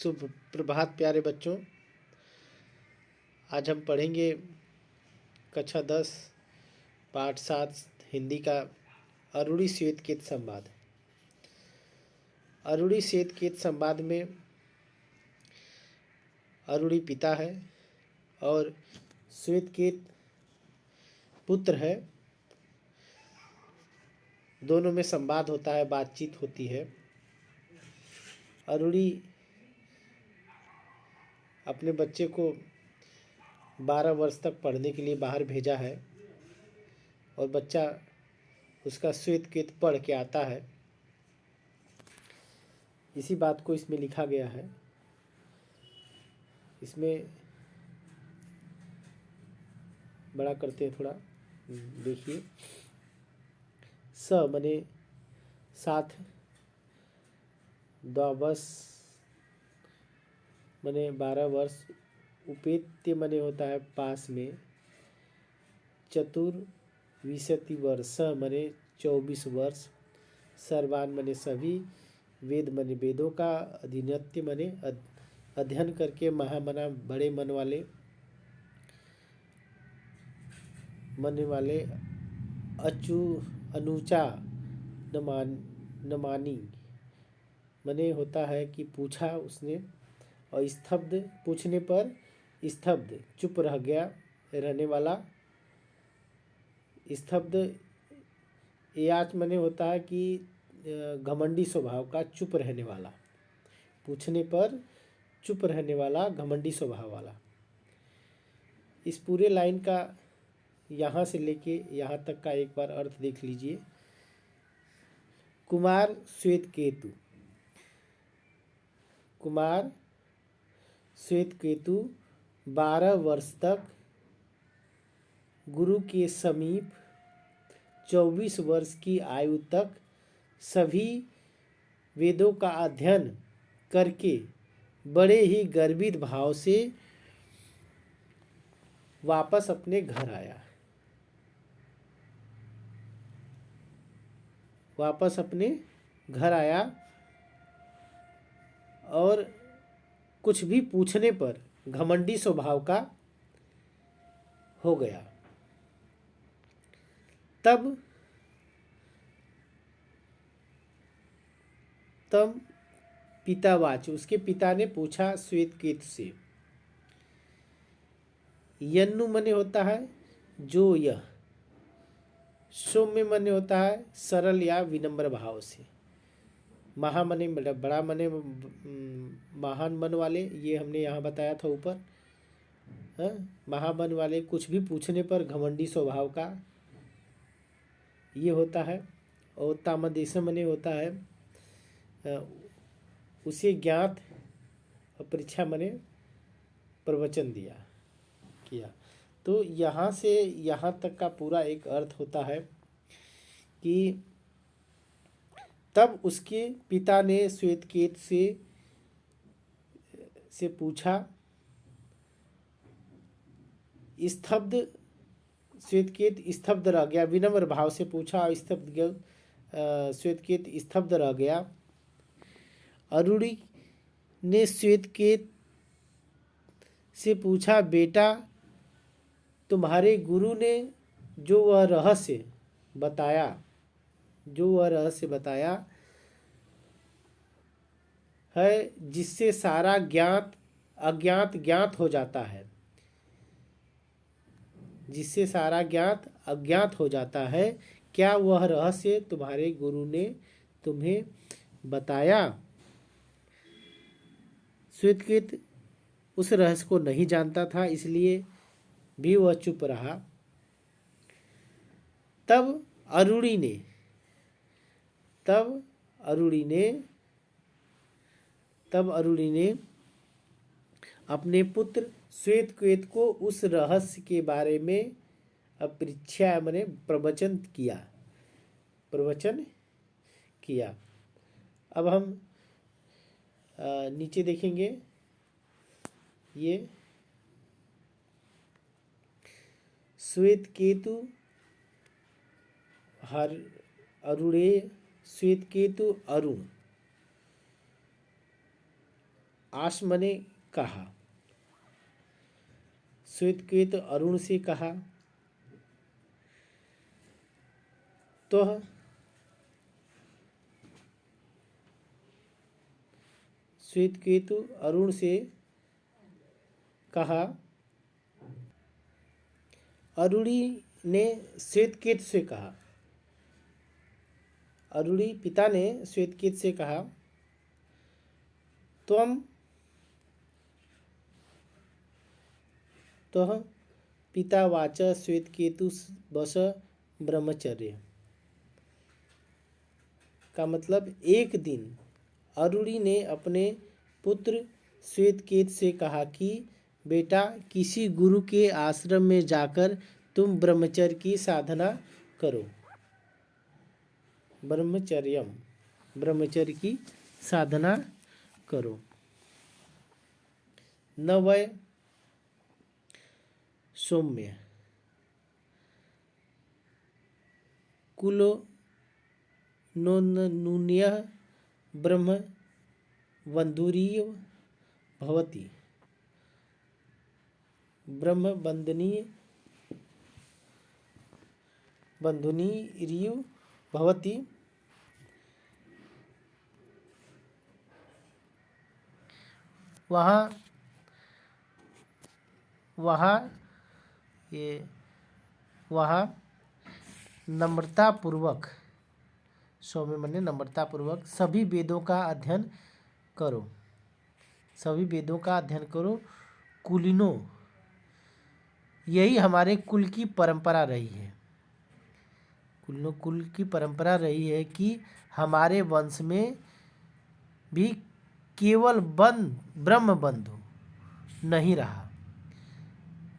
शुभ प्रभात प्यारे बच्चों। आज हम पढ़ेंगे कक्षा 10 पाठ 7 हिंदी का अरुणी श्वेतकेत संवाद। अरुणी श्वेतकेत संवाद में अरुणी पिता है और श्वेतकेत पुत्र है। दोनों में संवाद होता है, बातचीत होती है। अरुणी अपने बच्चे को 12 वर्ष तक पढ़ने के लिए बाहर भेजा है और बच्चा उसका श्वेतकेत पढ़ के आता है। इसी बात को इसमें लिखा गया है। इसमें बड़ा करते हैं थोड़ा, देखिए। स मने साथ, द्वावस मने 12 वर्ष, उपेत्य मने होता है पास में, चतुर्विंशति वर्ष मने 24 वर्ष, सर्वान मने सभी, वेद मने वेदों का, अधिनत्य मने अध्ययन करके, महामना बड़े मन वाले, अनुचा नमानी मने होता है कि पूछा उसने, और स्तब्ध पूछने पर स्तब्ध चुप रह गया, रहने वाला। स्तब्ध याच मने होता है कि घमंडी स्वभाव का, चुप रहने वाला। पूछने पर चुप रहने वाला, घमंडी स्वभाव वाला। इस पूरे लाइन का यहाँ से लेके यहाँ तक का एक बार अर्थ देख लीजिए। कुमार श्वेतकेतु 12 वर्ष तक गुरु के समीप, 24 वर्ष की आयु तक सभी वेदों का अध्ययन करके बड़े ही गर्वित भाव से वापस अपने घर आया। और कुछ भी पूछने पर घमंडी स्वभाव का हो गया। तब पितावाच, उसके पिता ने पूछा श्वेतकेत से। यन्नु मने होता है जो यह, सौम्य मने होता है सरल या विनम्र भाव से, महा मने बड़ा मने महान मन वाले, ये हमने यहाँ बताया था ऊपर। महामन वाले, कुछ भी पूछने पर घमंडी स्वभाव का ये होता है। और तामदेश मने होता है उसे ज्ञात, परीक्षा मने प्रवचन किया। तो यहाँ से यहाँ तक का पूरा एक अर्थ होता है कि तब उसके पिता ने श्वेतकेत से पूछा। श्वेतकेत स्तब्ध रह गया, विनम्र भाव से पूछा और श्वेतकेत स्तब्ध रह गया। अरुणी ने श्वेतकेत से पूछा, बेटा, तुम्हारे गुरु ने जो वह रहस्य बताया है, जिससे सारा अज्ञात ज्ञात हो जाता है, क्या वह रहस्य तुम्हारे गुरु ने तुम्हें बताया? श्वेतकेत उस रहस्य को नहीं जानता था, इसलिए भी वह चुप रहा। तब अरुणी ने अपने पुत्र श्वेतकेत को उस रहस्य के बारे में परीक्षा मने प्रवचन किया। अब हम नीचे देखेंगे। ये श्वेतकेतु अरुणे श्वेतकेतु अरुण आस मने कहा। श्वेतकेतु अरुण से कहा। तो श्वेतकेतु अरुण से कहा। अरुणी ने श्वेतकेतु से कहा। अरुणी पिता ने श्वेतकेतु से कहा, त्वं तः पिता वाच श्वेतकेतु बस ब्रह्मचर्य। का मतलब एक दिन अरुणी ने अपने पुत्र श्वेतकेतु से कहा कि बेटा, किसी गुरु के आश्रम में जाकर तुम ब्रह्मचर्य की साधना करो। ब्रह्मचर्य की साधना करो। न वै सौम्य कुलो नून्यः ब्रह्म बंधुरीव भवति। ब्रह्म बंधुनीरिव भवति। वहाँ नम्रतापूर्वक, सौम्य माने नम्रतापूर्वक सभी वेदों का अध्ययन करो। सभी वेदों का अध्ययन करो। कुलीनो, यही हमारे कुल की परंपरा रही है। कुल की परंपरा रही है कि हमारे वंश में भी केवल ब्रह्म बंधु नहीं रहा।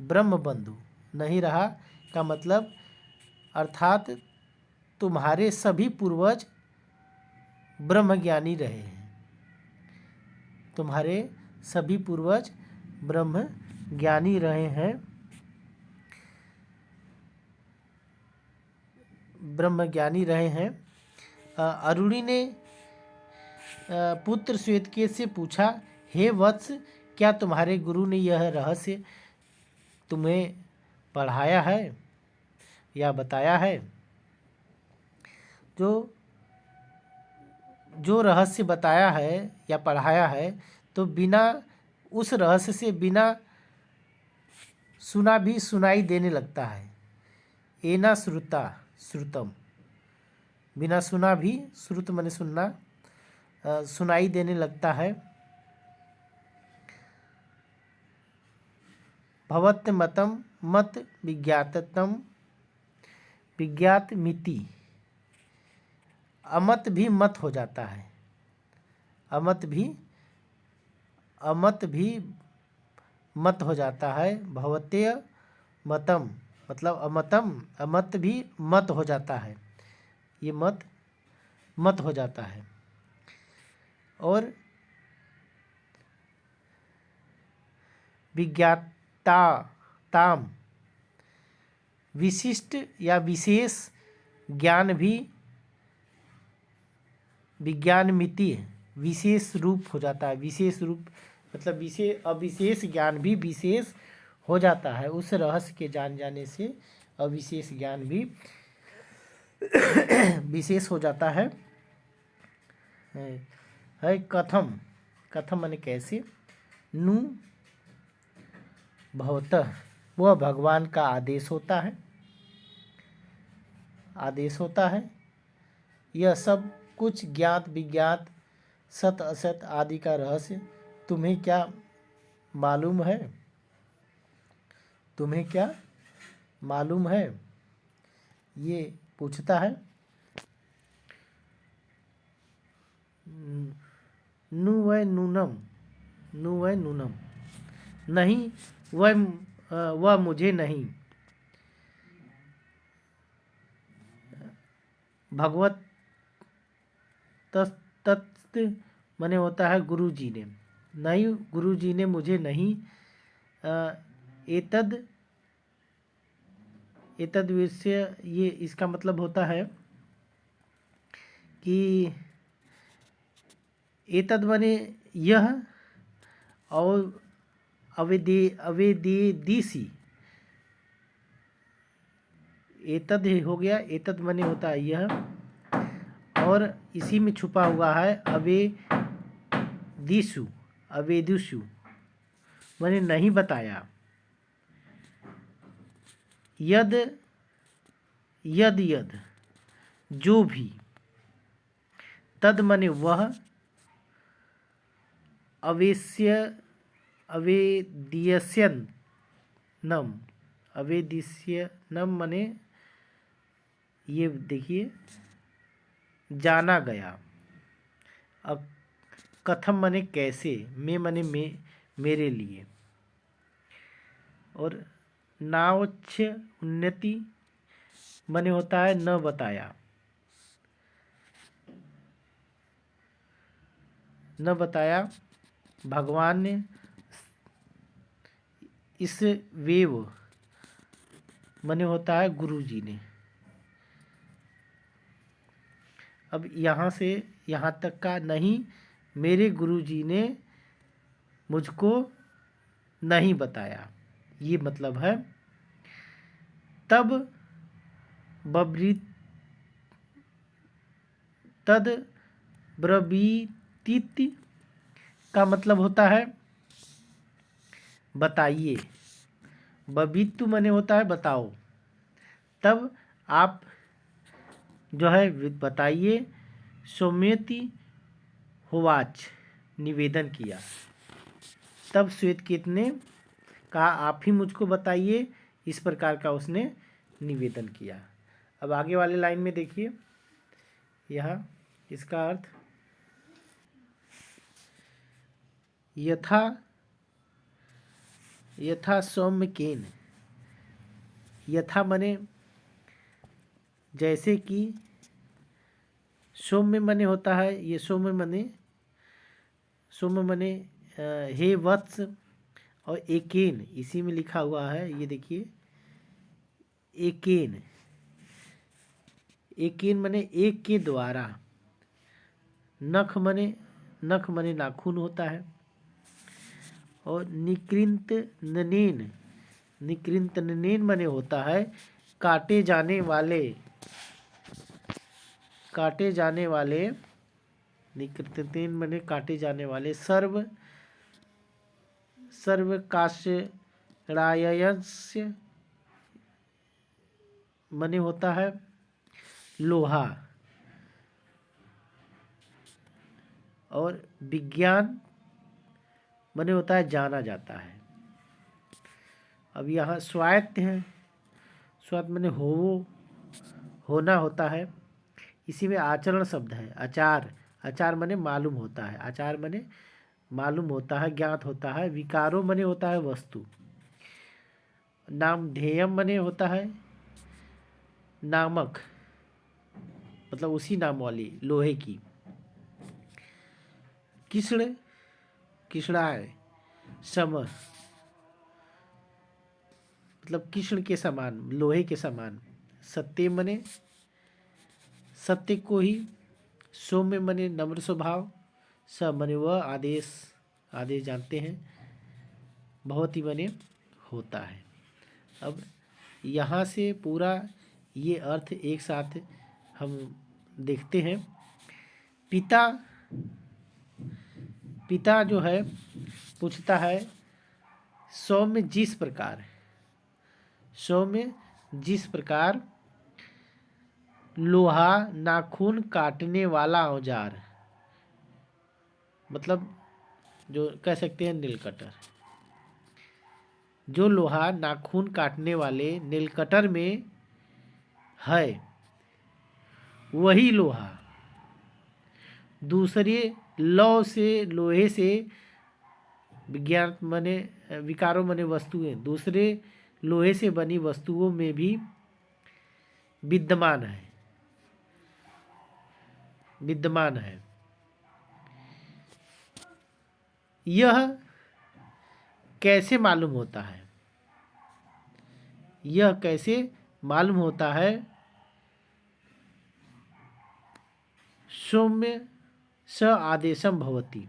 ब्रह्म बंधु नहीं रहा का मतलब अर्थात तुम्हारे सभी पूर्वज ब्रह्मज्ञानी रहे हैं। तुम्हारे सभी पूर्वज ब्रह्म ज्ञानी रहे हैं। ब्रह्मज्ञानी रहे हैं। अरुणी ने पुत्र श्वेतकेतु से पूछा, हे वत्स, क्या तुम्हारे गुरु ने यह रहस्य तुम्हें पढ़ाया है या बताया है? जो रहस्य बताया है या पढ़ाया है, तो बिना उस रहस्य से बिना सुना भी सुनाई देने लगता है। एना श्रुतम, बिना सुना भी, श्रुत माने सुनना, सुनाई देने लगता है। भवत मतम मत विज्ञाततम विज्ञातमिति। अमत भी मत हो जाता है। अमत भी मत हो जाता है। भवते मतम मतलब अमत भी मत हो जाता है। ये मत हो जाता है। और विज्ञाताम, विशिष्ट या विशेष ज्ञान भी विज्ञानमिति विशेष रूप हो जाता है। विशेष रूप मतलब अविशेष ज्ञान भी विशेष हो जाता है। उस रहस्य के जान जाने से अविशेष ज्ञान भी विशेष हो जाता है। कथम माने कैसे। नु भवतः, वह भगवान का आदेश होता है। यह सब कुछ ज्ञात विज्ञात सत असत आदि का रहस्य तुम्हें क्या मालूम है? ये पूछता है। नु वै नूनम, नहीं, वह मुझे नहीं। भगवत तत्त माने होता है गुरु जी ने। नहीं, गुरु जी ने मुझे नहीं। एतद विषय, ये इसका मतलब होता है कि एतद माने यह, और अवेदेदिसी, एतद हो गया, एतद मने होता है यह, और इसी में छुपा हुआ है अवेदिषु, अवेदुषु मने नहीं बताया। यद यद यद जो भी, तद मने वह, अवेश्य अवेदियस्यनम, अवेदिस्यनम मने ये देखिए जाना गया। अब कथम मने कैसे, में मने में मेरे लिए, और नावच्छ उन्नति मने होता है न बताया, न बताया भगवान ने इस वेव मने होता है गुरु जी ने। अब यहाँ से यहाँ तक का नहीं, मेरे गुरु जी ने मुझको नहीं बताया, ये मतलब है। तब बब्रीत, तद ब्रवीतीति का मतलब होता है बताइए, बबीतु मने होता है बताओ। तब आप जो है बताइए, सौम्यति होवाच निवेदन किया। तब श्वेतकेत ने कहा आप ही मुझको बताइए, इस प्रकार का उसने निवेदन किया। अब आगे वाले लाइन में देखिए, यह इसका अर्थ यथा यथा सौम्यकेन, यथा मने जैसे कि, सौम्य मने होता है ये, सौम्य मने हे वत्स, और एकेन इसी में लिखा हुआ है, ये देखिए एकेन, एकेन मने एक के द्वारा, नख मने नाखून होता है, और निकृंत ननेन, निकृंत ननेन मने होता है काटे जाने वाले, निकृंतेन मने काटे जाने वाले, सर्व काष्ठायस्य मने होता है लोहा, और विज्ञान मने होता है जाना जाता है। अब यहाँ स्वायत्त है, स्वायत्त मने होना होता है, इसी में आचरण शब्द है आचार, आचार मने मालूम होता है, आचार मने मालूम होता है, ज्ञात होता है। विकारो मने होता है वस्तु, नामधेयम मने होता है नामक, मतलब उसी नाम वाली लोहे की। किष्ण, किष्णाय, सम मतलब कृष्ण के समान, लोहे के समान। सत्य मने सत्य को ही, सौम्य मने नम्र स्वभाव, स मने वह, आदेश आदेश जानते हैं, भवती मने होता है। अब यहाँ से पूरा ये अर्थ एक साथ हम देखते हैं। पिता, पिता जो है पूछता है सौम्य जिस प्रकार, सौम्य जिस प्रकार लोहा नाखून काटने वाला औजार, मतलब जो कह सकते हैं नील कटर, जो लोहा नाखून काटने वाले नील कटर में है, वही लोहा दूसरे लोहे से, विज्ञान मने विकारों मने वस्तुएं, दूसरे लोहे से बनी वस्तुओं में भी विद्यमान है। यह कैसे मालूम होता है, यह कैसे मालूम होता है, सौम्य स आदेशम भवति,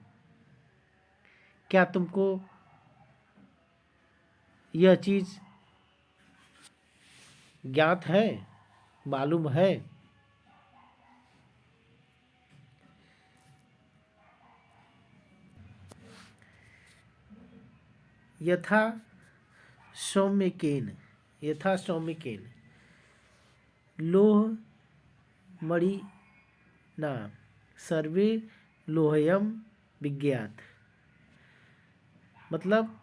क्या तुमको यह चीज़ ज्ञात है, मालूम है? यथा सौम्यकेन, यथा सौम्यकेन लोह मणि न सर्वे लोहयम विज्ञात। मतलब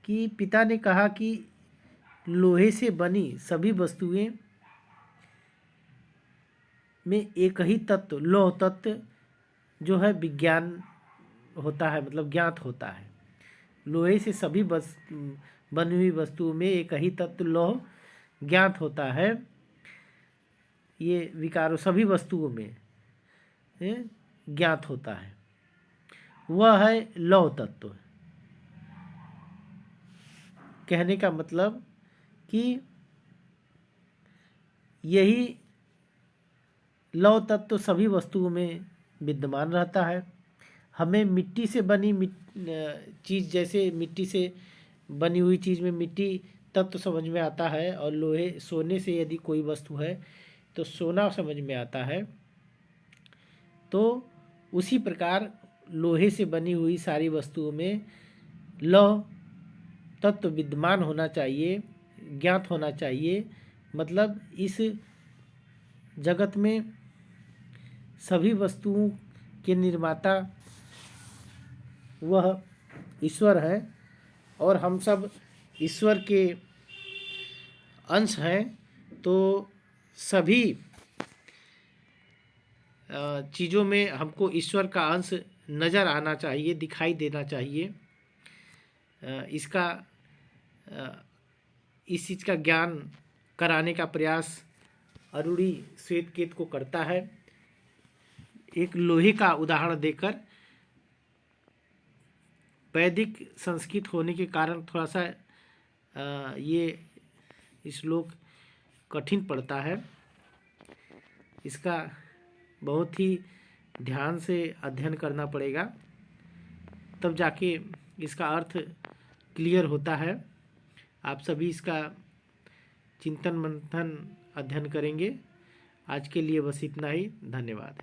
कि पिता ने कहा कि लोहे से बनी सभी वस्तुएं में एक ही तत्व, लौह तत्व जो है विज्ञान होता है, मतलब ज्ञात होता है। लोहे से सभी बनी हुई वस्तुओं में एक ही तत्व लौह ज्ञात होता है। ये विकारों सभी वस्तुओं में ज्ञात होता है, वह है लौह तत्व। कहने का मतलब कि यही लौह तत्व सभी वस्तुओं में विद्यमान रहता है। हमें मिट्टी से बनी चीज़, जैसे मिट्टी से बनी हुई चीज़ में मिट्टी तत्व समझ में आता है, और लोहे सोने से यदि कोई वस्तु है तो सोना समझ में आता है। तो उसी प्रकार लोहे से बनी हुई सारी वस्तुओं में लौह तत्व विद्यमान होना चाहिए, ज्ञात होना चाहिए। मतलब इस जगत में सभी वस्तुओं के निर्माता वह ईश्वर है, और हम सब ईश्वर के अंश हैं। तो सभी चीज़ों में हमको ईश्वर का अंश नज़र आना चाहिए, दिखाई देना चाहिए। इस चीज़ का ज्ञान कराने का प्रयास अरुणि श्वेतकेतु को करता है, एक लोहे का उदाहरण देकर। वैदिक संस्कृत होने के कारण थोड़ा सा ये श्लोक कठिन पड़ता है। इसका बहुत ही ध्यान से अध्ययन करना पड़ेगा, तब जाके इसका अर्थ क्लियर होता है। आप सभी इसका चिंतन मंथन अध्ययन करेंगे। आज के लिए बस इतना ही। धन्यवाद।